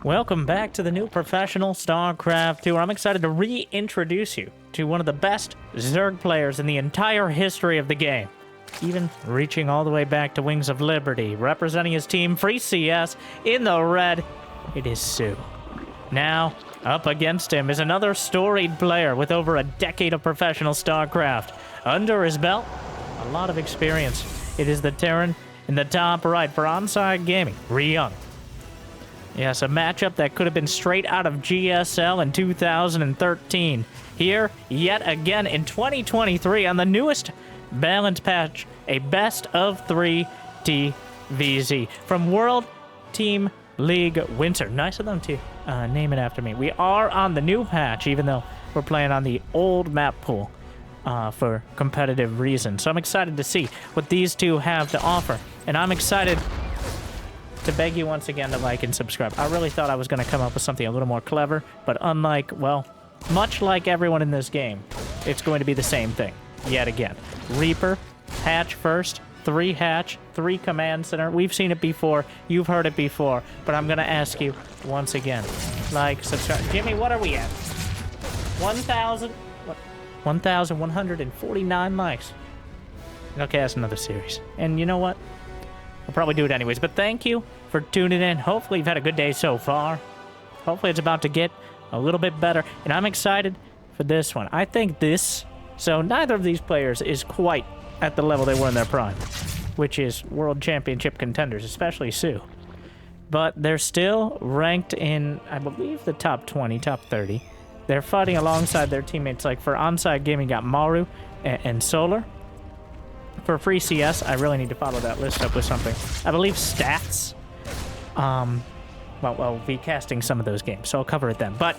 Welcome back to the new professional StarCraft 2. I'm excited to reintroduce you to one of the best Zerg players in the entire history of the game. Even reaching all the way back to Wings of Liberty, representing his team, Free CS, in the red, it is Sue. Now, up against him is another storied player with over a decade of professional StarCraft. Under his belt, a lot of experience. It is the Terran in the top right for Onside Gaming, Ryung. Yes, a matchup that could have been straight out of GSL in 2013. Here, yet again in 2023 on the newest balance patch, a best of 3 TVZ from World Team League Winter. Nice of them to name it after me. We are on the new patch, even though we're playing on the old map pool for competitive reasons. So I'm excited to see what these two have to offer. And I'm excited to beg you once again to like and subscribe. I really thought I was going to come up with something a little more clever, but unlike, well, much like everyone in this game, it's going to be the same thing, yet again. Reaper, hatch first, 3 hatch, 3 command center. We've seen it before, you've heard it before, but I'm going to ask you once again, like, subscribe. Jimmy, what are we at? 1,149 likes. Okay, that's another series. And you know what? I'll probably do it anyways, but thank you for tuning in. Hopefully you've had a good day so far. Hopefully it's about to get a little bit better, and I'm excited for this one. I think this, so neither of these players is quite at the level they were in their prime, which is World Championship contenders, especially Sue. But they're still ranked in, I believe, the top 20, top 30. They're fighting alongside their teammates, like for Onside Gaming got Maru and Solar. For Free CS, I really need to follow that list up with something. I believe Stats. Well, we'll be casting some of those games, so I'll cover it then. But,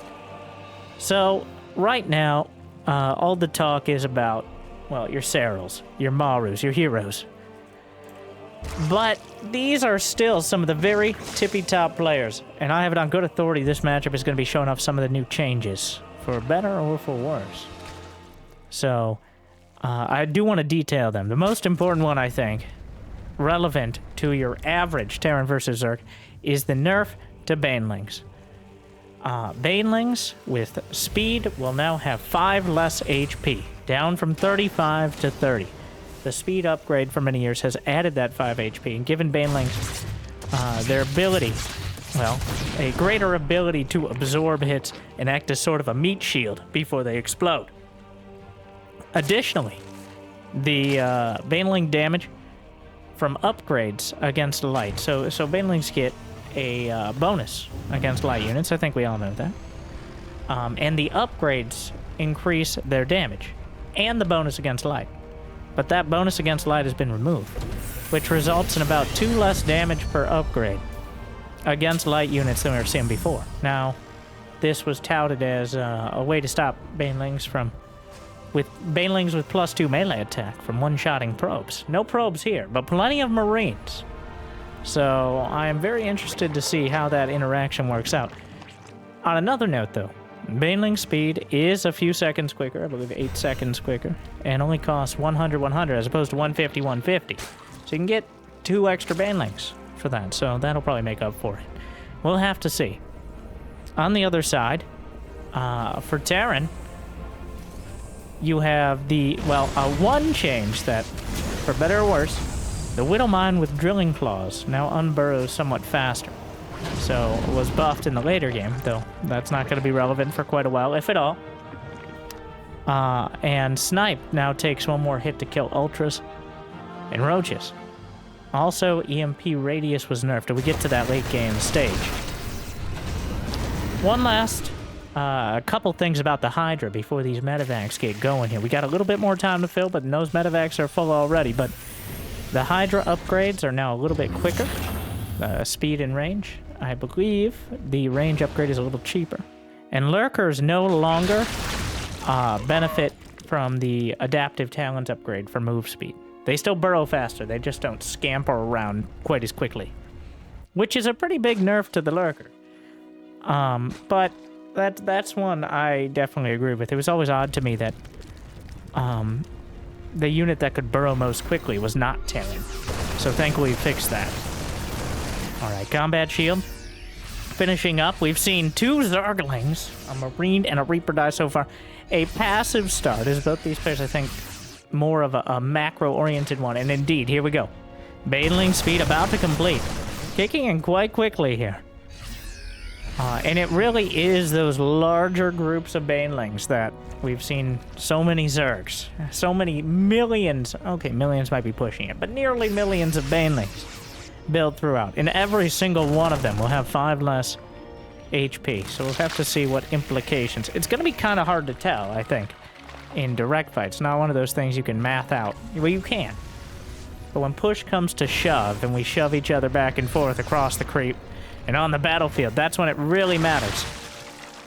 so, right now, all the talk is about, well, your Serals, your Marus, your heroes. But these are still some of the very tippy-top players. And I have it on good authority this matchup is going to be showing off some of the new changes. For better or for worse. So, I do want to detail them. The most important one, I think, relevant to your average Terran versus Zerg, is the nerf to Banelings. Banelings with speed will now have 5 less HP, down from 35 to 30. The speed upgrade for many years has added that 5 HP and given Banelings their ability, well, a greater ability to absorb hits and act as sort of a meat shield before they explode. Additionally, the Baneling damage from upgrades against light. So Banelings get a bonus against light units. I think we all know that. And the upgrades increase their damage and the bonus against light. But that bonus against light has been removed, which results in about 2 less damage per upgrade against light units than we were seeing before. Now, this was touted as a way to stop Banelings from... with Banelings with +2 melee attack from one-shotting probes. No probes here, but plenty of Marines. So I am very interested to see how that interaction works out. On another note, though, Baneling speed is a few seconds quicker, I believe 8 seconds quicker, and only costs 100 as opposed to 150. So you can get 2 extra Banelings for that, so that'll probably make up for it. We'll have to see. On the other side, for Terran, you have the, well, one change that, for better or worse, the Widowmine with drilling claws now unburrows somewhat faster. So, was buffed in the later game, though that's not going to be relevant for quite a while, if at all. And Snipe now takes 1 more hit to kill Ultras and Roaches. Also, EMP Radius was nerfed. We get to that late game stage. One last... a couple things about the Hydra before these medevacs get going here. We got a little bit more time to fill, but those medevacs are full already. But the Hydra upgrades are now a little bit quicker. Speed and range. I believe the range upgrade is a little cheaper. And Lurkers no longer benefit from the adaptive talent upgrade for move speed. They still burrow faster. They just don't scamper around quite as quickly. Which is a pretty big nerf to the Lurker. But... That's one I definitely agree with. It was always odd to me that the unit that could burrow most quickly was not Terran. So thankfully we fixed that. Alright, combat shield. Finishing up, we've seen 2 Zerglings, a Marine and a Reaper die so far. A passive start, as both these players, I think, more of a macro-oriented one. And indeed, here we go. Baneling speed about to complete. Kicking in quite quickly here. And it really is those larger groups of Banelings that we've seen so many Zergs. So many millions, okay, millions might be pushing it, but nearly millions of Banelings built throughout. And every single one of them will have 5 less HP. So we'll have to see what implications. It's going to be kind of hard to tell, I think, in direct fights. Not one of those things you can math out. Well, you can. But when push comes to shove, and we shove each other back and forth across the creep, and on the battlefield, that's when it really matters.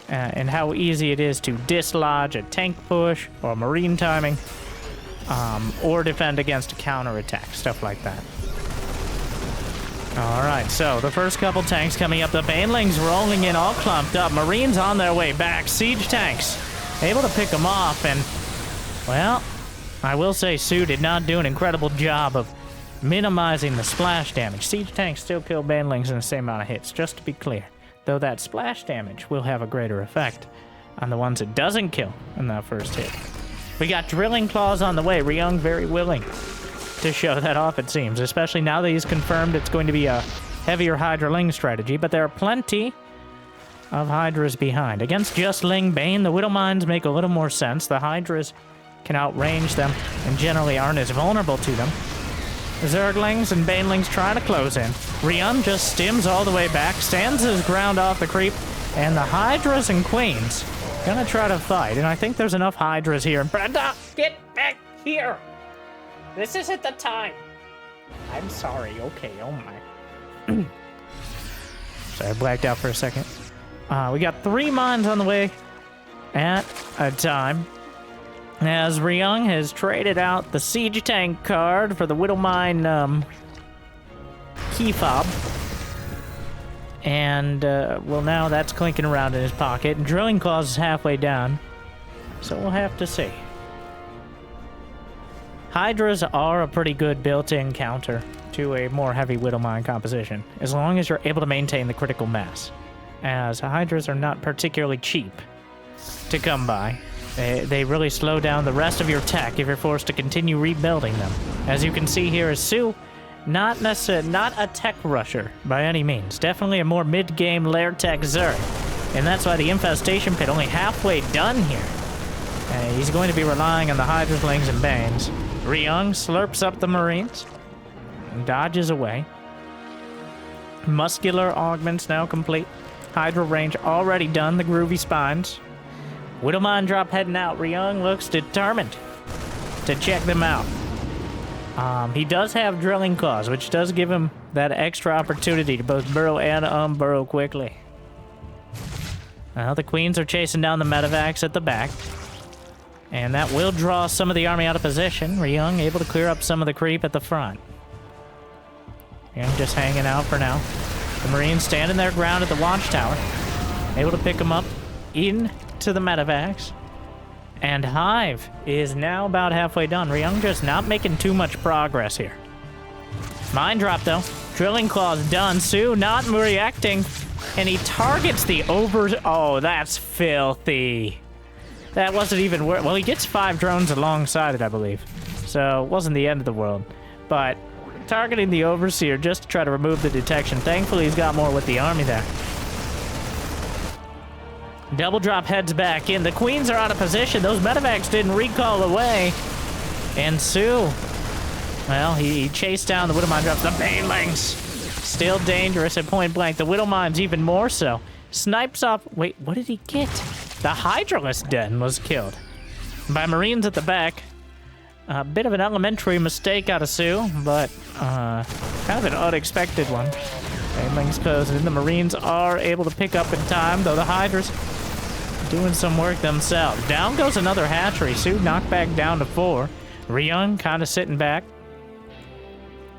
And how easy it is to dislodge a tank push, or marine timing, or defend against a counterattack, stuff like that. Alright, so the first couple tanks coming up. The Banelings rolling in all clumped up. Marines on their way back. Siege tanks able to pick them off, and, well, I will say Sue did not do an incredible job of minimizing the splash damage. Siege tanks still kill Banelings in the same amount of hits, just to be clear. Though that splash damage will have a greater effect on the ones it doesn't kill in that first hit. We got drilling claws on the way. Ryung very willing to show that off, it seems. Especially now that he's confirmed it's going to be a heavier Hydra Ling strategy. But there are plenty of Hydras behind. Against just Ling Bane, the Widow Mines make a little more sense. The Hydras can outrange them and generally aren't as vulnerable to them. Zerglings and Banelings trying to close in. Ryung just stims all the way back, stands his ground off the creep, and the Hydras and Queens gonna try to fight. And I think there's enough Hydras here. Brenda, get back here! This isn't the time. I'm sorry. Okay, oh my. Sorry, I blacked out for a second. We got 3 mines on the way at a time. As Ryung has traded out the Siege Tank card for the Widow Mine key fob. And, well, now that's clinking around in his pocket. And Drilling Claws is halfway down. So we'll have to see. Hydras are a pretty good built-in counter to a more heavy Widow Mine composition, as long as you're able to maintain the critical mass, as Hydras are not particularly cheap to come by. They really slow down the rest of your tech if you're forced to continue rebuilding them. As you can see here is Sue, not a tech rusher by any means, definitely a more mid-game lair tech Zerg, and that's why the Infestation Pit only halfway done here. He's going to be relying on the Hydras, Lings, and Banes. Ryung slurps up the Marines and dodges away. Muscular augments now complete. Hydra range already done, the groovy spines. Widowmine drop heading out. Ryung looks determined to check them out. He does have Drilling Claws, which does give him that extra opportunity to both burrow and unburrow quickly. Well, the Queens are chasing down the medevacs at the back. And that will draw some of the army out of position. Ryung able to clear up some of the creep at the front. Ryung just hanging out for now. The Marines standing their ground at the watchtower. Able to pick them up into the medevacs. And Hive is now about halfway done. Ryung just not making too much progress here. Mine drop though. Drilling Claws done. Sue not reacting. And he targets the over... Oh, that's filthy. That wasn't even worth... Well, he gets 5 drones alongside it, I believe. So, it wasn't the end of the world. But, targeting the Overseer just to try to remove the detection. Thankfully, he's got more with the army there. Double drop heads back in. The Queens are out of position. Those medevacs didn't recall away. And Sue... Well, he chased down the Widowmine drops. The Banelings! Still dangerous at point blank. The Widowmine's even more so. Snipes off... Wait, what did he get? The Hydralist Den was killed by Marines at the back. A bit of an elementary mistake out of Sue, but kind of an unexpected one. Banelings closing in. The Marines are able to pick up in time, though the Hydras doing some work themselves. Down goes another hatchery. Sue knocked back down to 4. Ryung kind of sitting back.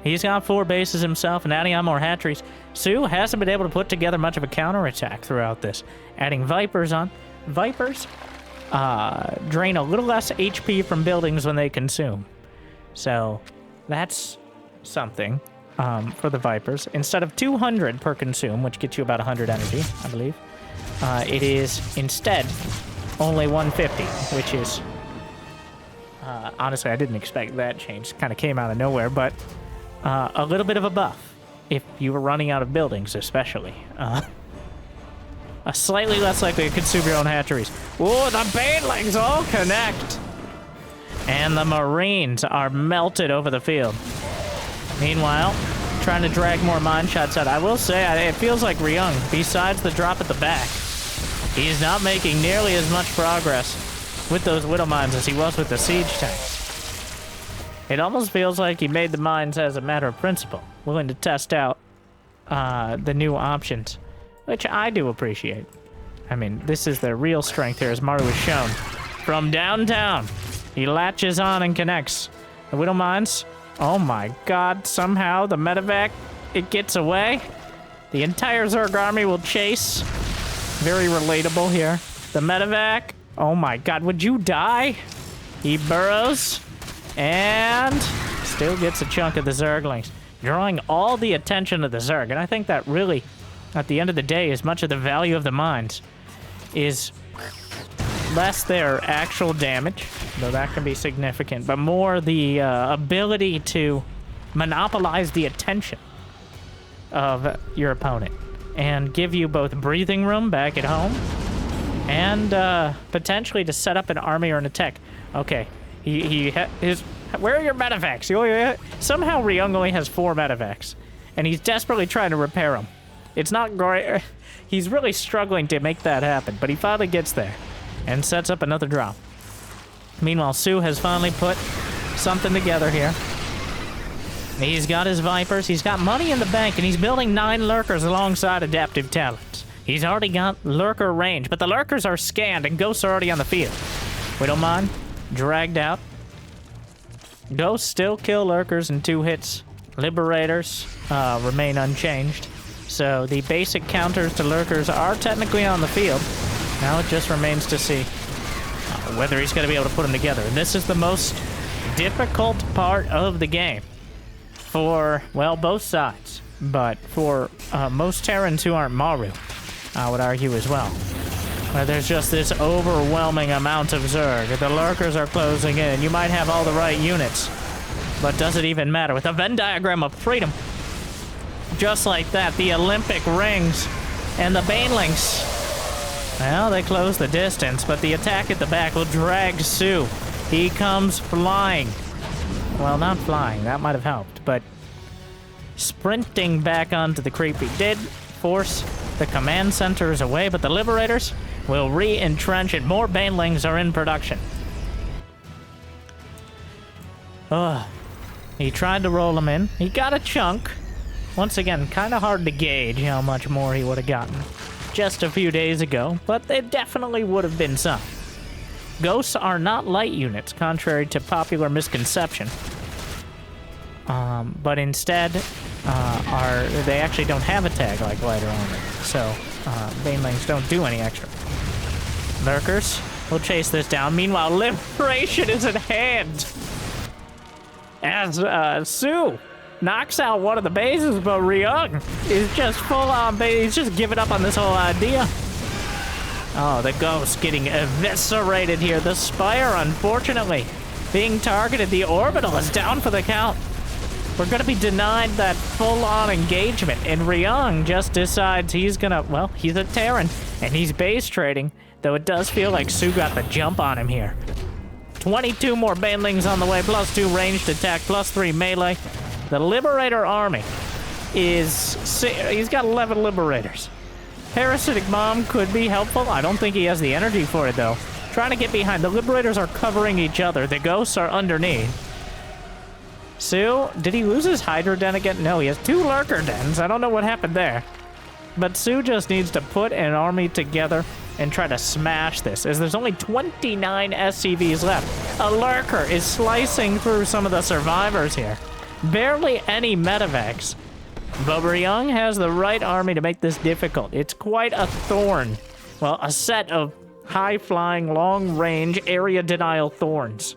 He's got 4 bases himself and adding on more hatcheries. Sue hasn't been able to put together much of a counterattack throughout this. Adding Vipers on. Vipers drain a little less HP from buildings when they consume. So, that's something. for the Vipers. Instead of 200 per consume, which gets you about 100 energy, I believe, it is instead only 150, which is... honestly, I didn't expect that change. Kind of came out of nowhere, but a little bit of a buff. If you were running out of buildings, especially. Slightly less likely to consume your own hatcheries. Whoa, the banelings all connect! And the Marines are melted over the field. Meanwhile, trying to drag more mine shots out. I will say, it feels like Ryung, besides the drop at the back, he's not making nearly as much progress with those Widow Mines as he was with the siege tanks. It almost feels like he made the mines as a matter of principle, willing to test out the new options, which I do appreciate. I mean, this is their real strength here, as Maru has shown. From downtown, he latches on and connects. The Widow Mines, oh my god, somehow the medevac, it gets away. The entire Zerg army will chase. Very relatable here. The medevac, oh my god, would you die? He burrows, and still gets a chunk of the Zerglings, drawing all the attention of the Zerg. And I think that really, at the end of the day, as much of the value of the mines is less their actual damage, though that can be significant, but more the ability to monopolize the attention of your opponent and give you both breathing room back at home and potentially to set up an army or an attack. Okay, where are your medevacs? Somehow Ryung only has 4 medevacs, and he's desperately trying to repair them. It's not great. He's really struggling to make that happen, but he finally gets there and sets up another drop. Meanwhile, Sue has finally put something together here. He's got his Vipers, he's got money in the bank, and he's building 9 Lurkers alongside adaptive talents. He's already got Lurker range, but the Lurkers are scanned and Ghosts are already on the field. Widowmon, dragged out. Ghosts still kill Lurkers in 2 hits. Liberators remain unchanged. So the basic counters to Lurkers are technically on the field. Now it just remains to see whether he's going to be able to put them together. And this is the most difficult part of the game for, well, both sides. But for most Terrans who aren't Maru, I would argue as well. Where there's just this overwhelming amount of Zerg. The Lurkers are closing in. You might have all the right units, but does it even matter? With a Venn diagram of freedom, just like that, the Olympic rings and the Banelings, well, they close the distance, but the attack at the back will drag Sue. He comes flying. Well, not flying, that might have helped, but sprinting back onto the creep. He did force the command centers away, but the Liberators will re-entrench and more Banelings are in production. He tried to roll them in. He got a chunk. Once again, kind of hard to gauge how much more he would have gotten just a few days ago, but they definitely would have been some. Ghosts are not light units, contrary to popular misconception. But instead, they actually don't have a tag like lighter armor, so Banelings don't do any extra. Lurkers will chase this down. Meanwhile, Liberation is at hand as Sue knocks out one of the bases, but Ryung is just full on base. He's just giving up on this whole idea. Oh, the Ghost getting eviscerated here. The Spire, unfortunately, being targeted. The Orbital is down for the count. We're going to be denied that full-on engagement, and Ryung just decides he's going to, well, he's a Terran, and he's base trading, though it does feel like Sue got the jump on him here. 22 more Banelings on the way, +2 ranged attack, +3 melee. The Liberator army he's got 11 Liberators. Parasitic Bomb could be helpful. I don't think he has the energy for it, though. Trying to get behind. The Liberators are covering each other. The Ghosts are underneath. Sue, did he lose his Hydra Den again? No, he has 2 Lurker Dens. I don't know what happened there. But Sue just needs to put an army together and try to smash this, as there's only 29 SCVs left. A Lurker is slicing through some of the survivors here. Barely any medevacs. But Ryung has the right army to make this difficult. It's quite a thorn. Well, a set of high-flying, long-range, area denial thorns.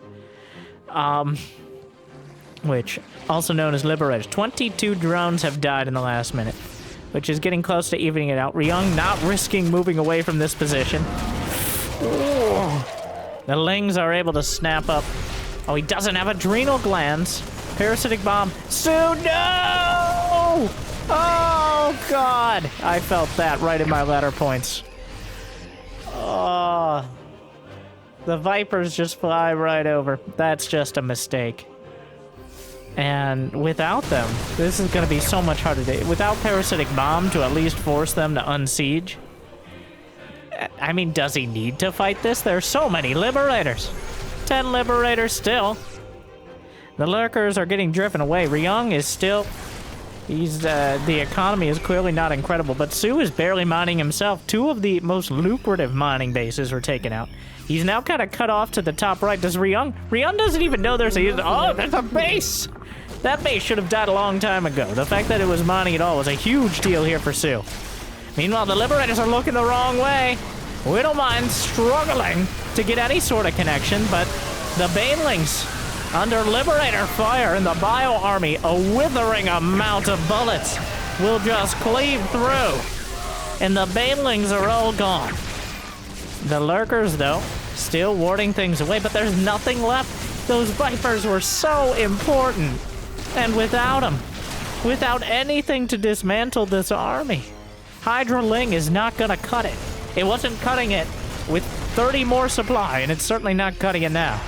which also known as Liberators. 22 drones have died in the last minute, which is getting close to evening it out. Ryung not risking moving away from this position. Ooh. The Lings are able to snap up. Oh, he doesn't have adrenal glands. Parasitic bomb. Sue, no! Oh, God. I felt that right in my ladder points. Oh. The Vipers just fly right over. That's just a mistake. And without them, this is going to be so much harder to... Without Parasitic Bomb to at least force them to unsiege. I mean, does he need to fight this? There's so many Liberators. 10 Liberators still. The Lurkers are getting driven away. Ryung is still... the economy is clearly not incredible, but Sue is barely mining himself. 2 of the most lucrative mining bases were taken out. He's now kind of cut off to the top right. Does Ryung? Ryung doesn't even know there's a... Oh, there's a base! That base should have died a long time ago. The fact that it was mining at all was a huge deal here for Sue. Meanwhile, the Liberators are looking the wrong way. We don't mind struggling to get any sort of connection, but the Banelings under Liberator fire and the Bio Army, a withering amount of bullets will just cleave through. And the Banelings are all gone. The Lurkers, though, still warding things away, but there's nothing left. Those Vipers were so important. And without them, without anything to dismantle this army, Hydra Ling is not gonna cut it. It wasn't cutting it with 30 more supply, and it's certainly not cutting it now.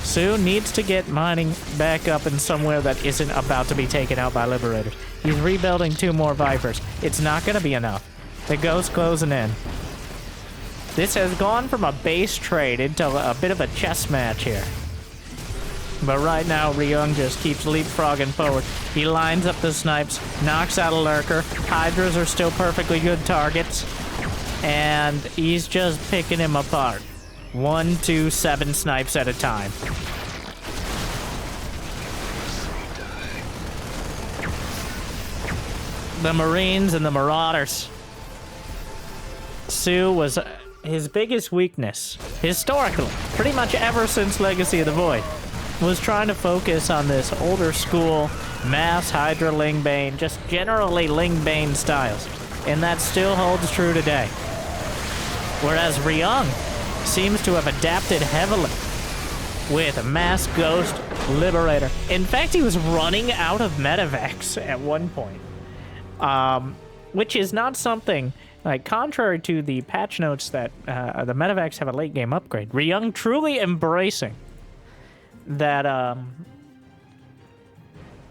Sue needs to get mining back up in somewhere that isn't about to be taken out by Liberators. He's rebuilding 2 more Vipers. It's not gonna be enough. The Ghost closing in. This has gone from a base trade into a bit of a chess match here. But right now, Ryung just keeps leapfrogging forward. He lines up the snipes, knocks out a Lurker. Hydras are still perfectly good targets. And he's just picking him apart. 1, 2, 7 snipes at a time. The Marines and the Marauders. Sue was his biggest weakness, historically, pretty much ever since Legacy of the Void, was trying to focus on this older school, mass Hydra Lingbane, just generally Lingbane styles. And that still holds true today. Whereas Ryung seems to have adapted heavily with Mass Ghost Liberator. In fact, he was running out of medevacs at one point. Which is not something, like, contrary to the patch notes that the medevacs have a late game upgrade. Ryung truly embracing that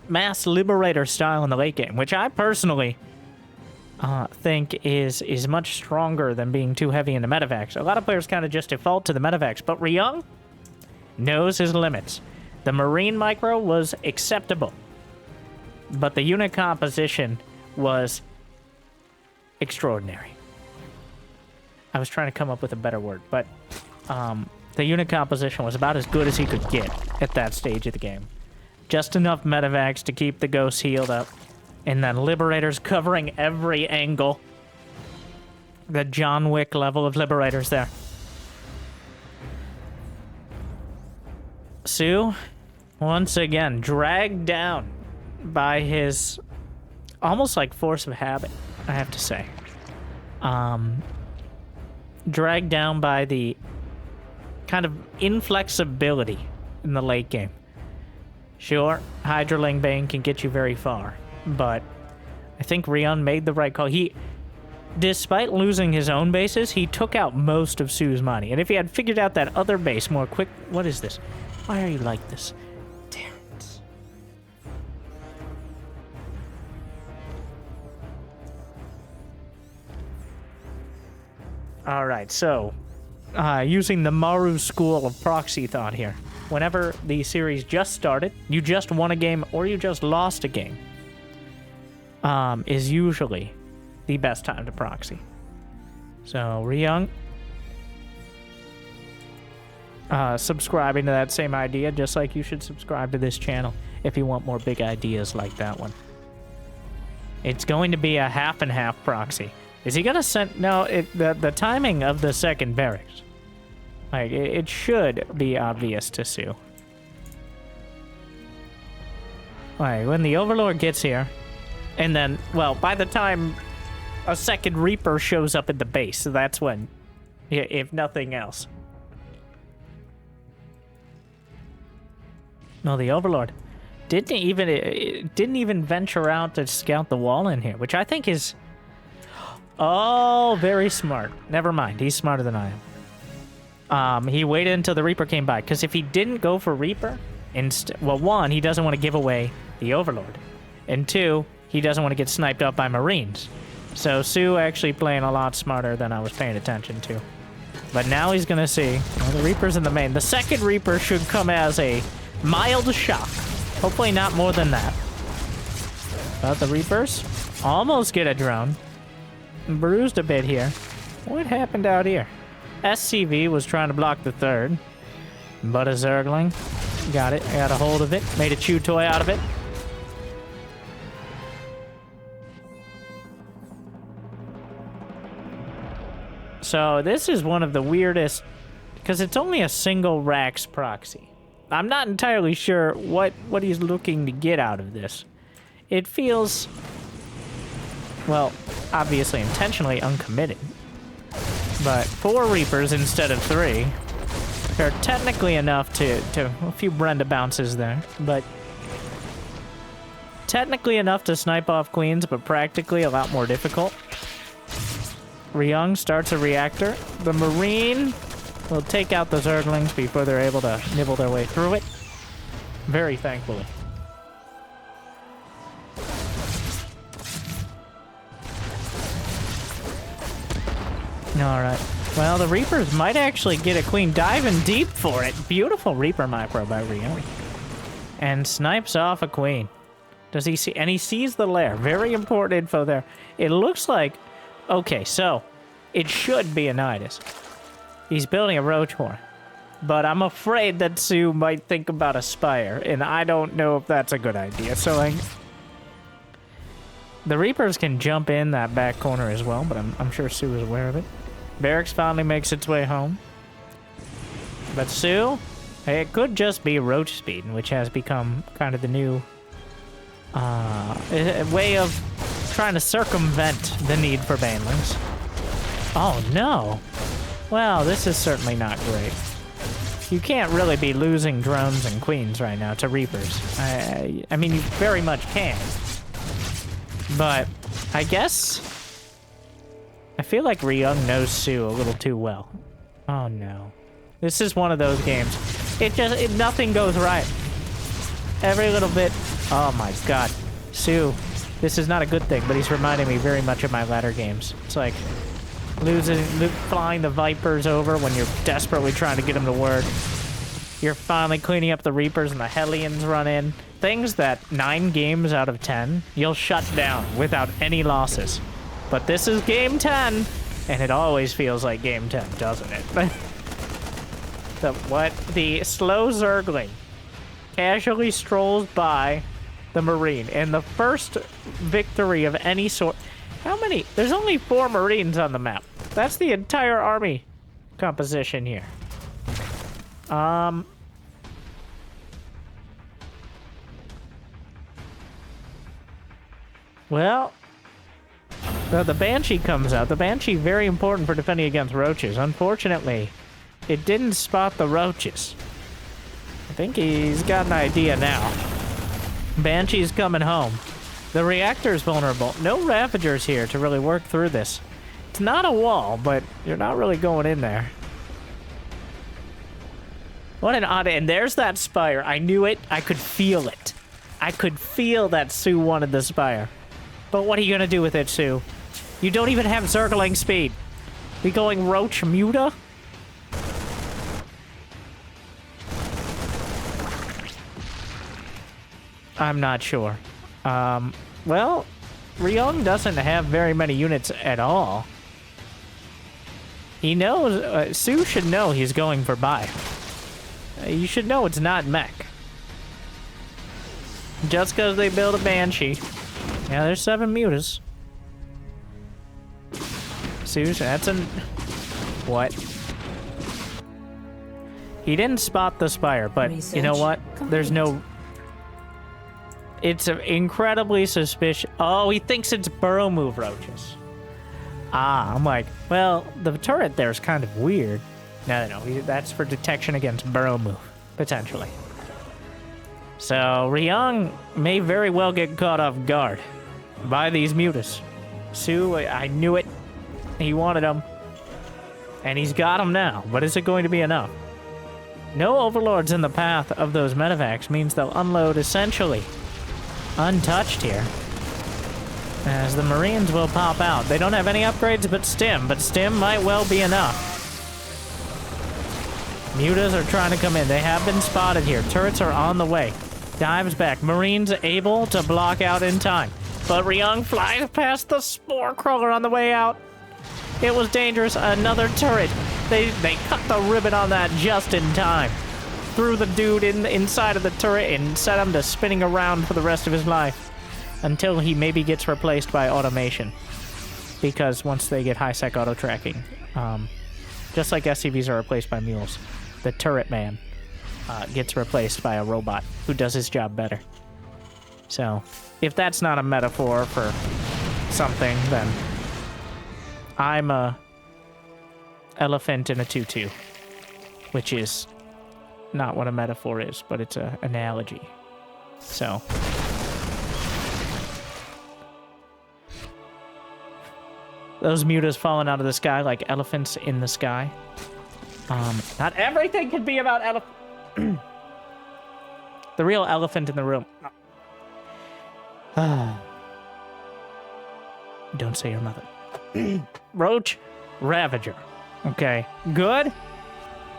Mass Liberator style in the late game, which I personally think is much stronger than being too heavy into medevacs. A lot of players kind of just default to the medevacs, but Ryung knows his limits. The Marine micro was acceptable, but the unit composition was extraordinary. I was trying to come up with a better word, but the unit composition was about as good as he could get at that stage of the game. Just enough medevacs to keep the ghosts healed up, and then Liberators covering every angle. The John Wick level of Liberators there. Sue, once again, dragged down by his almost like force of habit, I have to say. Dragged down by the kind of inflexibility in the late game. Sure, Hydra Lingbane can get you very far, but I think Ryung made the right call. He, despite losing his own bases, he took out most of Sue's money. And if he had figured out that other base more quick... What is this? Why are you like this? Damn it. Alright, so... using the Maru school of proxy thought here. Whenever the series just started, you just won a game or you just lost a game, is usually the best time to proxy. So, Ryung, subscribing to that same idea, just like you should subscribe to this channel if you want more big ideas like that one. It's going to be a half and half proxy. Is he gonna send... No, the timing of the second barracks, like, it should be obvious to Sue. Alright, when the Overlord gets here, and then, well, by the time a second Reaper shows up at the base, so that's when, if nothing else. No, the Overlord didn't even venture out to scout the wall in here, which I think is, oh, very smart. Never mind, he's smarter than I am. He waited until the Reaper came by, because if he didn't go for Reaper, well, one, he doesn't want to give away the Overlord, and two, he doesn't want to get sniped up by Marines. So Sue actually playing a lot smarter than I was paying attention to. But now he's gonna see, well, the Reaper's in the main. The second Reaper should come as a mild shock. Hopefully not more than that. But the Reapers almost get a drone. Bruised a bit here. What happened out here? SCV was trying to block the third, but a Zergling got it, got a hold of it, made a chew toy out of it. So this is one of the weirdest, because it's only a single Rax proxy. I'm not entirely sure what he's looking to get out of this. It feels, well, obviously intentionally uncommitted. But 4 Reapers instead of 3 are technically enough to a few Brenda bounces there, but technically enough to snipe off Queens, but practically a lot more difficult. Ryung starts a reactor. The Marine will take out the Zerglings before they're able to nibble their way through it. Very thankfully. Alright. Well, the Reapers might actually get a clean diving deep for it. Beautiful Reaper macro by Ryung. And snipes off a Queen. Does he see? And he sees the lair. Very important info there. It looks like, okay, so it should be a Nidus. He's building a Roach Horn. But I'm afraid that Sue might think about a Spire, and I don't know if that's a good idea. So, like, the Reapers can jump in that back corner as well, but I'm sure Sue is aware of it. Barracks finally makes its way home. But Sue, it could just be Roach Speed, which has become kind of the new way of trying to circumvent the need for banelings. Oh no! Well, this is certainly not great. You can't really be losing drones and queens right now to Reapers. I mean, you very much can. But I guess I feel like Ryung knows Sue a little too well. Oh no. This is one of those games. Nothing goes right. Every little bit. Oh my god. Sue, this is not a good thing, but he's reminding me very much of my latter games. It's like flying the Vipers over when you're desperately trying to get them to work. You're finally cleaning up the Reapers and the Hellions run in. Things that 9 games out of 10, you'll shut down without any losses. But this is game 10, and it always feels like game 10, doesn't it? The slow Zergling casually strolls by the Marine, and the first victory of any sort. How many? There's only 4 Marines on the map. That's the entire army composition here. Well, the Banshee comes out. The Banshee, very important for defending against roaches. Unfortunately, it didn't spot the roaches. I think he's got an idea now. Banshee's coming home. The reactor's vulnerable. No Ravagers here to really work through this. It's not a wall, but you're not really going in there. What an odd... And there's that Spire. I knew it. I could feel it. I could feel that Sue wanted the Spire. But what are you gonna do with it, Sue? You don't even have Zergling speed. We going Roach Muta? I'm not sure. Well, Ryung doesn't have very many units at all. He knows... Sue should know he's going for buy. You should know it's not mech. Just because they build a Banshee. Yeah, there's 7 mutas. Sue, that's an... What? He didn't spot the Spire, but you know what? There's no... It's incredibly suspicious. Oh, he thinks it's burrow move roaches. Ah, I'm like, well, the turret there is kind of weird. No, that's for detection against burrow move, potentially. So, Ryung may very well get caught off guard by these mutas. Sue, I knew it. He wanted them. And he's got them now, but is it going to be enough? No overlords in the path of those medevacs means they'll unload essentially untouched here. As the Marines will pop out. They don't have any upgrades but Stim might well be enough. Mutas are trying to come in. They have been spotted here. Turrets are on the way. Dives back. Marines able to block out in time. But Ryung flies past the Spore Crawler on the way out. It was dangerous. Another turret. They cut the ribbon on that just in time. Threw the dude inside of the turret and set him to spinning around for the rest of his life. Until he maybe gets replaced by automation. Because once they get high-sec auto-tracking, just like SCVs are replaced by mules, the turret man gets replaced by a robot who does his job better. So, if that's not a metaphor for something, then I'm a elephant in a tutu, which is not what a metaphor is, but it's an analogy. So... those mutas falling out of the sky like elephants in the sky. Not everything can be about elephant. The real elephant in the room. Don't say your mother. Roach Ravager. Okay, good.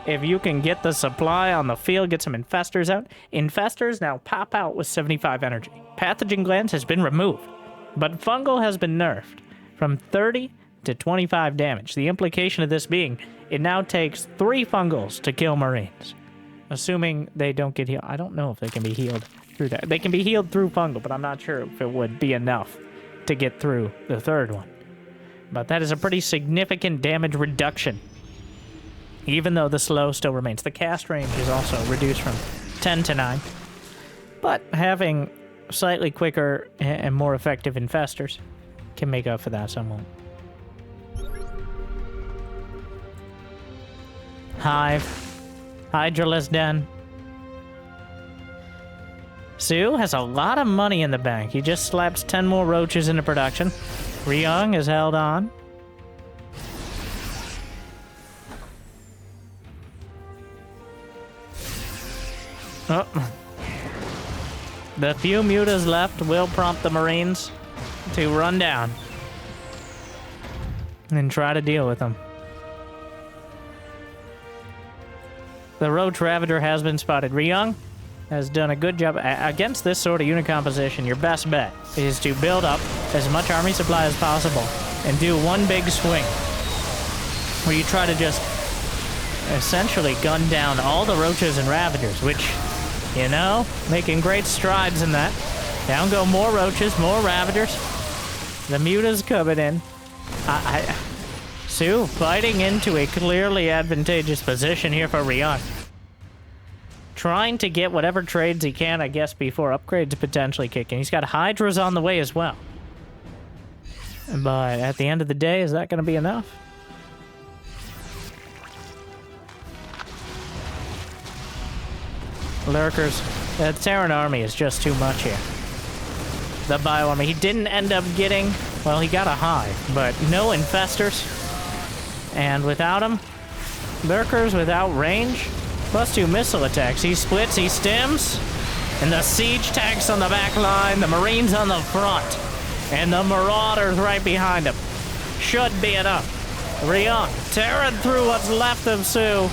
If you can get the supply on the field, get some infestors out. Infestors now pop out with 75 energy. Pathogen glands has been removed, but fungal has been nerfed from 30 to 25 damage. The implication of this being, it now takes 3 fungals to kill Marines. Assuming they don't get healed. I don't know if they can be healed through that. They can be healed through fungal, but I'm not sure if it would be enough to get through the third one. But that is a pretty significant damage reduction. Even though the slow still remains. The cast range is also reduced from 10 to 9. But having slightly quicker and more effective infestors can make up for that somewhat. Hive. Hydralus Den. Sue has a lot of money in the bank. He just slaps 10 more roaches into production. Ryung is held on. Oh. The few mutas left will prompt the Marines to run down and try to deal with them. The Roach Ravager has been spotted. Ryung has done a good job. Against this sort of unit composition, your best bet is to build up as much army supply as possible and do one big swing where you try to just essentially gun down all the Roaches and Ravagers, which, you know, making great strides in that. Down go more Roaches, more Ravagers. The mutas coming in. Sue fighting into a clearly advantageous position here for Ryung. Trying to get whatever trades he can, I guess, before upgrades potentially kick in. He's got Hydras on the way as well. But at the end of the day, is that going to be enough? Lurkers. The Terran army is just too much here. The bio army. He didn't end up getting... well, he got a hive, but no infestors. And without him, Lurkers without range, +2 missile attacks. He splits, he stims, and the siege tanks on the back line, the Marines on the front, and the Marauders right behind him. Should be enough. Ryung tearing through what's left of Sue.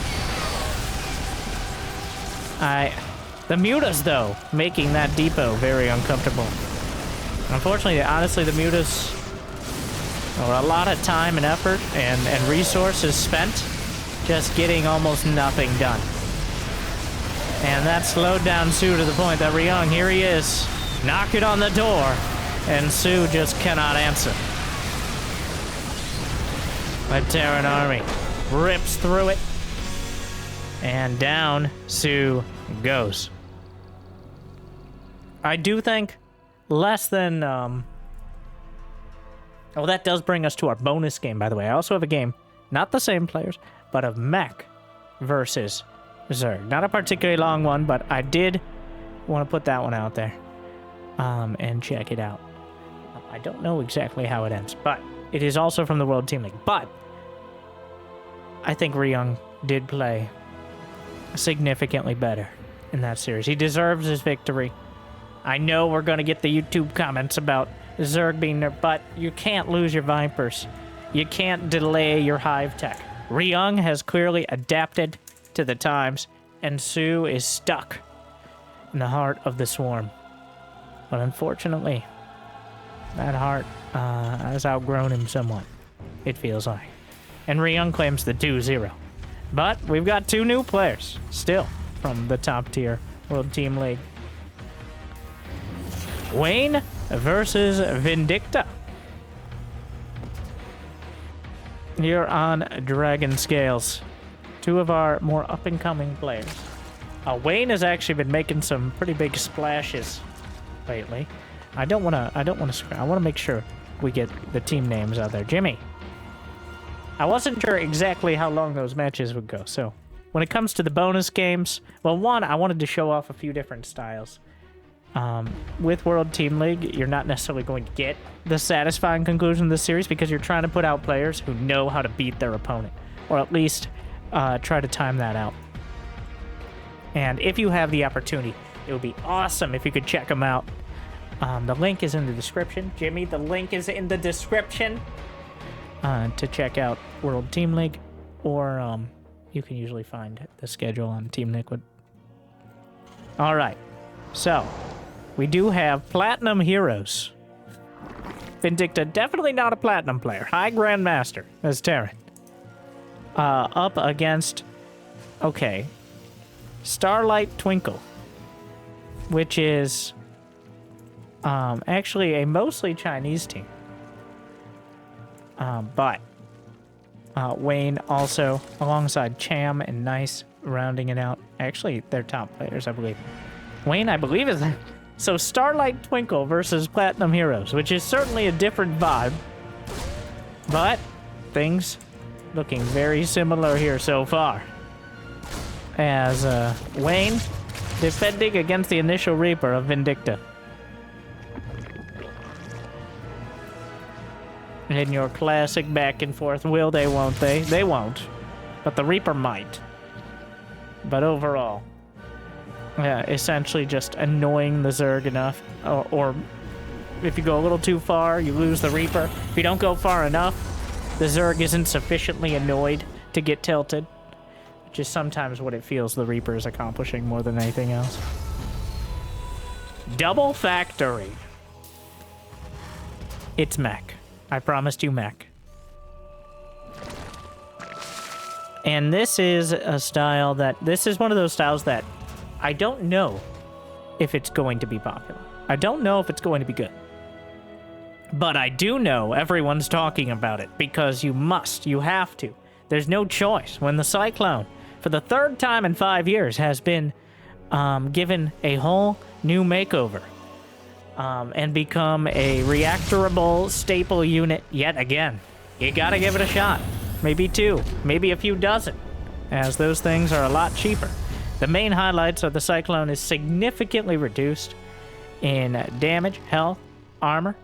The mutas, though, making that depot very uncomfortable. Unfortunately, honestly, the mutas... or a lot of time and effort and resources spent just getting almost nothing done. And that slowed down Sue to the point that Ryung, here he is, knocking on the door, and Sue just cannot answer. The Terran army rips through it, and down Sue goes. I do think less than... Oh, that does bring us to our bonus game, by the way. I also have a game, not the same players, but of Mech versus Zerg. Not a particularly long one, but I did want to put that one out there and check it out. I don't know exactly how it ends, but it is also from the World Team League. But I think Ryung did play significantly better in that series. He deserves his victory. I know we're going to get the YouTube comments about Zerg being there, but you can't lose your Vipers. You can't delay your Hive tech. Ryung has clearly adapted to the times, and Sue is stuck in the heart of the swarm. But unfortunately, that heart has outgrown him somewhat, it feels like. And Ryung claims the 2-0. But we've got 2 new players, still, from the top tier World Team League. Wayne versus Vindicta. Here on Dragon Scales. 2 of our more up-and-coming players. Wayne has actually been making some pretty big splashes lately. I don't want to screw. I want to make sure we get the team names out there. Jimmy. I wasn't sure exactly how long those matches would go, so when it comes to the bonus games, well, one, I wanted to show off a few different styles. With World Team League, you're not necessarily going to get the satisfying conclusion of the series because you're trying to put out players who know how to beat their opponent, or at least try to time that out. And if you have the opportunity, it would be awesome if you could check them out. The link is in the description. Jimmy, the link is in the description to check out World Team League, or you can usually find the schedule on Team Liquid. All right, so we do have Platinum Heroes. Vindicta, definitely not a Platinum player. High Grandmaster as Terran. Up against, okay, Starlight Twinkle, which is actually a mostly Chinese team. But Wayne also alongside Cham and Nice rounding it out. Actually, they're top players, I believe. Wayne, I believe, is... So Starlight Twinkle versus Platinum Heroes, which is certainly a different vibe. But things looking very similar here so far. As Wayne defending against the initial Reaper of Vindicta. In your classic back and forth, will they, won't they? They won't. But the Reaper might. But overall, essentially just annoying the Zerg enough. Or if you go a little too far, you lose the Reaper. If you don't go far enough, the Zerg isn't sufficiently annoyed to get tilted. Which is sometimes what it feels the Reaper is accomplishing more than anything else. Double Factory. It's mech. I promised you mech. And this is a style that... This is one of those styles that I don't know if it's going to be popular. I don't know if it's going to be good. But I do know everyone's talking about it because you must. You have to. There's no choice. When the Cyclone, for the 3rd time in 5 years, has been given a whole new makeover. And become a reactorable staple unit yet again. You gotta give it a shot. Maybe 2, maybe a few dozen, as those things are a lot cheaper. The main highlights are the Cyclone is significantly reduced in damage, health, armor,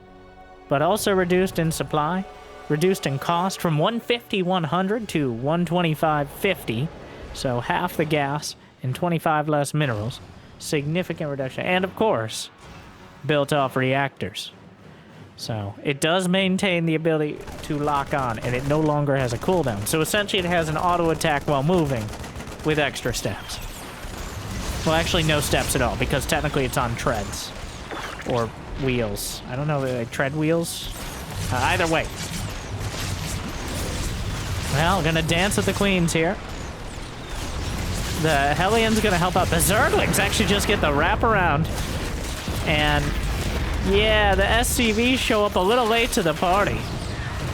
but also reduced in supply, reduced in cost from 150-100 to 125-50, so half the gas and 25 less minerals. Significant reduction, and of course, built off reactors. So it does maintain the ability to lock on, and it no longer has a cooldown. So essentially it has an auto attack while moving with extra steps. Well, actually no steps at all, because technically it's on treads. Or wheels. I don't know, like tread wheels? Either way. Well, gonna dance with the queens here. The Hellions gonna help out. The Zerglings actually just get the wraparound. And yeah, the SCVs show up a little late to the party.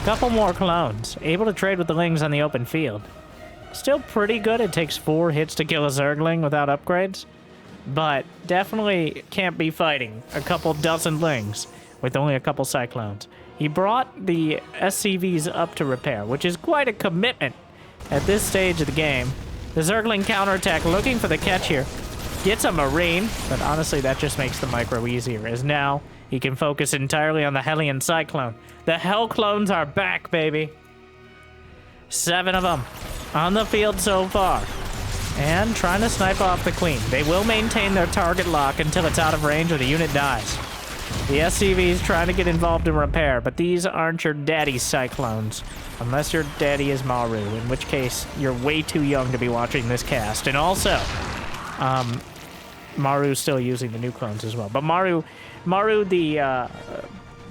Couple more clones. Able to trade with the Lings on the open field. Still pretty good. It takes 4 hits to kill a Zergling without upgrades. but definitely can't be fighting a couple dozen Lings with only a couple Cyclones. He brought the SCVs up to repair, which is quite a commitment at this stage of the game. The Zergling counterattack looking for the catch here. Gets a Marine, but honestly that just makes the micro easier, as now he can focus entirely on the Hellion Cyclone. The Hell Clones are back, baby. 7 of them on the field so far. And trying to snipe off the Queen. They will maintain their target lock until it's out of range or the unit dies. The SCV's trying to get involved in repair, but these aren't your daddy's Cyclones. Unless your daddy is Maru, in which case you're way too young to be watching this cast. And also, Maru's still using the new clones as well. But Maru the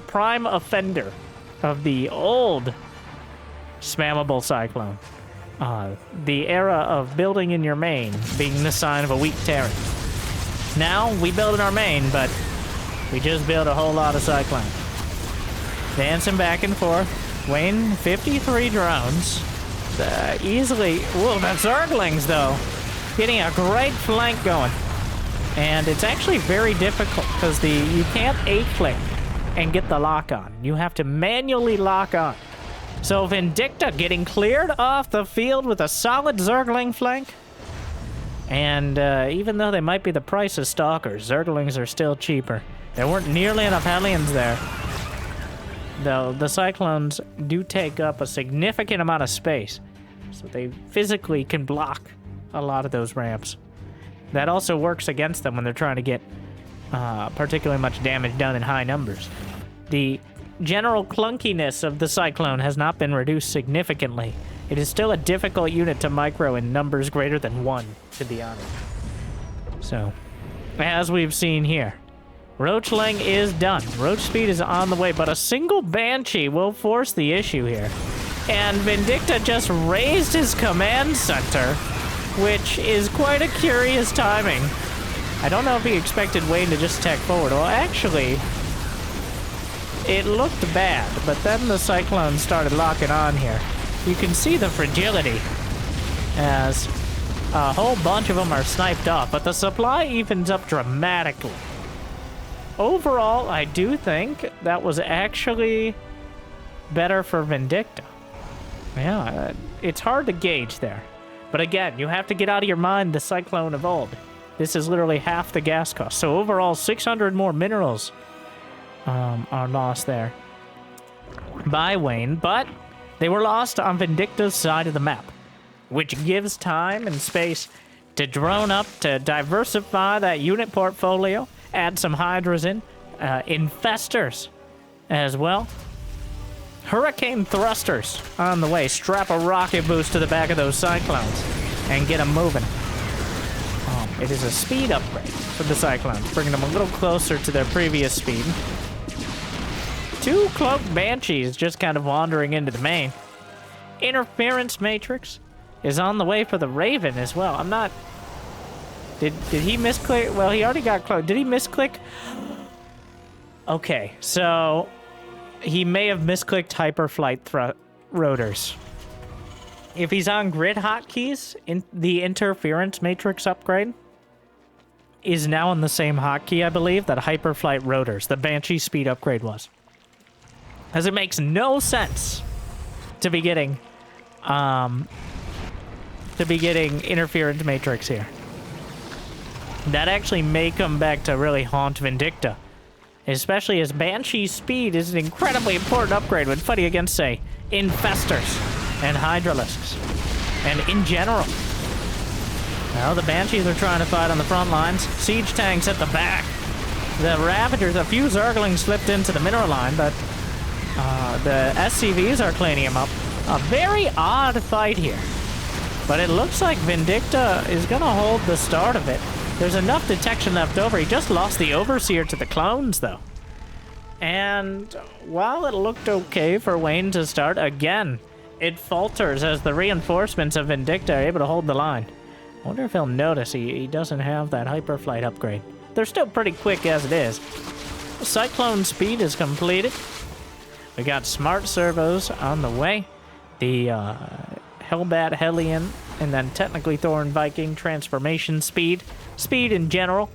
prime offender of the old spammable Cyclone. The era of building in your main being the sign of a weak Terran. Now, we build in our main, but we just build a whole lot of Cyclone. Dancing back and forth. Wayne, 53 drones. Easily... Whoa, the Zerglings, though. Getting a great flank going. And it's actually very difficult, because you can't A-click and get the lock on. You have to manually lock on. So Vindicta getting cleared off the field with a solid Zergling flank. And even though they might be the price of Stalkers, Zerglings are still cheaper. There weren't nearly enough Hellions there. Though the Cyclones do take up a significant amount of space. So they physically can block a lot of those ramps. That also works against them when they're trying to get particularly much damage done in high numbers. The general clunkiness of the Cyclone has not been reduced significantly. It is still a difficult unit to micro in numbers greater than 1, to be honest. So, as we've seen here, Roachling is done. Roach speed is on the way, but a single Banshee will force the issue here. And Vindicta just raised his command center, which is quite a curious timing. I don't know if he expected Wayne to just attack forward. Well, actually, it looked bad, but then the Cyclones started locking on here. You can see the fragility as a whole bunch of them are sniped off, but the supply evens up dramatically. Overall, I do think that was actually better for Vindicta. Yeah, it's hard to gauge there. But again, you have to get out of your mind the Cyclone of old. This is literally half the gas cost. So overall, 600 more minerals are lost there by Wayne, but they were lost on Vindicta's side of the map, which gives time and space to drone up, to diversify that unit portfolio, add some Hydras in, Infestors as well. Hurricane Thrusters on the way. Strap a rocket boost to the back of those Cyclones and get them moving. It is a speed upgrade for the Cyclones, bringing them a little closer to their previous speed. 2 Cloaked Banshees just kind of wandering into the main. Interference Matrix is on the way for the Raven as well. I'm not... Did he misclick? Well, he already got cloaked. Did he misclick? Okay, so he may have misclicked Hyperflight rotors. If he's on grid hotkeys, the Interference Matrix upgrade is now on the same hotkey, I believe, that Hyperflight rotors, the Banshee speed upgrade was. As it makes no sense to be getting Interference Matrix here. That actually may come back to really haunt Vindicta. Especially as Banshee speed is an incredibly important upgrade when fighting against, say, Infestors and Hydralisks. And in general. Well, the Banshees are trying to fight on the front lines. Siege tanks at the back. The Ravagers, a few Zerglings slipped into the mineral line, but the SCVs are cleaning them up. A very odd fight here. But it looks like Vindicta is going to hold the start of it. There's enough detection left over. He just lost the Overseer to the clones, though. And while it looked okay for Wayne to start, again, it falters as the reinforcements of Vindicta are able to hold the line. I wonder if he'll notice he doesn't have that Hyperflight upgrade. They're still pretty quick as it is. Cyclone speed is completed. We got smart servos on the way. The Hellbat Hellion And then technically Thor and Viking, transformation, speed in general.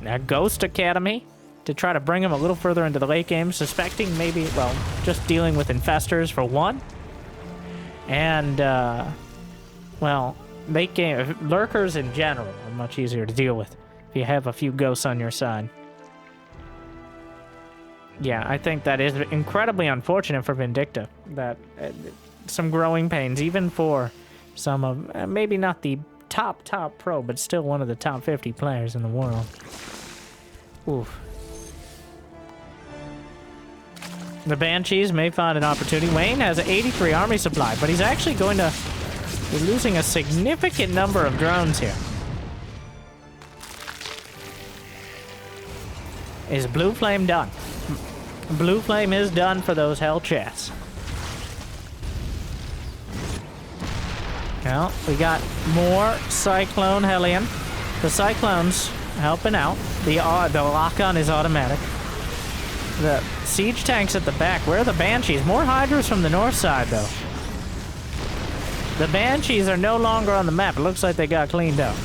Now Ghost Academy, to try to bring him a little further into the late game, suspecting maybe, well, just dealing with infestors for one. And, well, late game, lurkers in general are much easier to deal with if you have a few ghosts on your side. Yeah, I think that is incredibly unfortunate for Vindicta. That some growing pains, even for some of, maybe not the top pro, but still one of the top 50 players in the world. Oof. The Banshees may find an opportunity. Wayne has 83 army supply, but he's actually going to be losing a significant number of drones here. Is Blue Flame done? Blue Flame is done for those Hell chests. Well, we got more Cyclone Hellion. The Cyclone's helping out. The lock-on is automatic. The siege tanks at the back. Where are the Banshees? More Hydras from the north side, though. The Banshees are no longer on the map. It looks like they got cleaned up.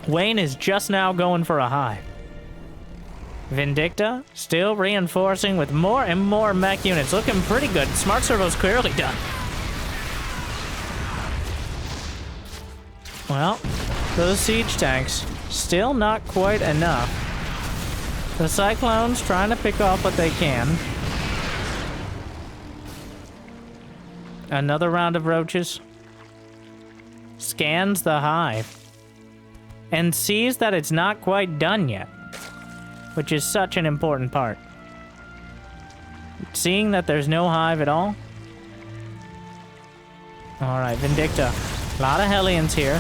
Wayne is just now going for a hive. Vindicta still reinforcing with more and more mech units. Looking pretty good. Smart Servo's clearly done. Well, those siege tanks, still not quite enough. The Cyclones trying to pick off what they can. Another round of roaches. Scans the hive. And sees that it's not quite done yet. Which is such an important part. Seeing that there's no hive at all. Alright, Vindicta. A lot of Hellions here.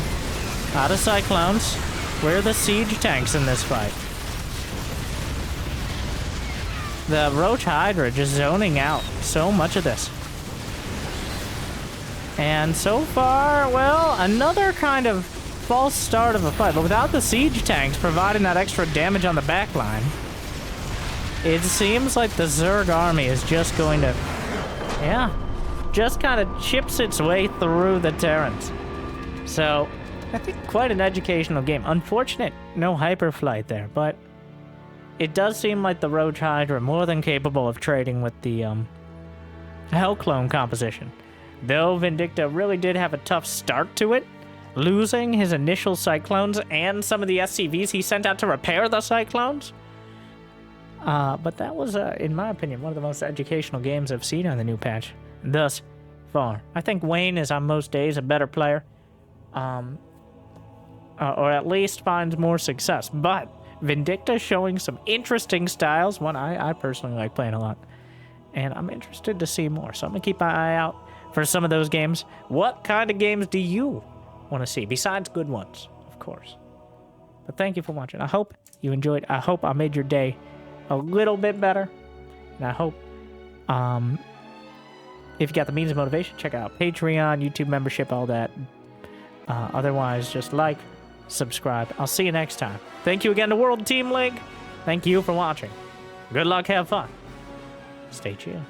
A lot of Cyclones. Where are the siege tanks in this fight? The Roach Hydra just zoning out so much of this. And so far, well, another kind of false start of a fight. But without the siege tanks providing that extra damage on the back line, it seems like the Zerg army is just going to, yeah, just kind of chips its way through the Terrans. So, I think quite an educational game. Unfortunate, no hyperflight there, but it does seem like the Roach Hydra are more than capable of trading with the Hell Clone composition. Though Vindicta really did have a tough start to it, losing his initial Cyclones and some of the SCVs he sent out to repair the Cyclones. But that was, in my opinion, one of the most educational games I've seen on the new patch thus far. I think Wayne is on most days a better player. Or at least finds more success. But Vindicta showing some interesting styles, one I personally like playing a lot. And I'm interested to see more, so I'm going to keep my eye out for some of those games. What kind of games do you want to see, besides good ones, of course? But thank you for watching. I hope you enjoyed. I hope I made your day a little bit better. And I hope, if you got the means of motivation, check out Patreon, YouTube membership, all that. Otherwise, just like, subscribe. I'll see you next time. Thank you again to World Team League. Thank you for watching. Good luck, have fun. Stay chill.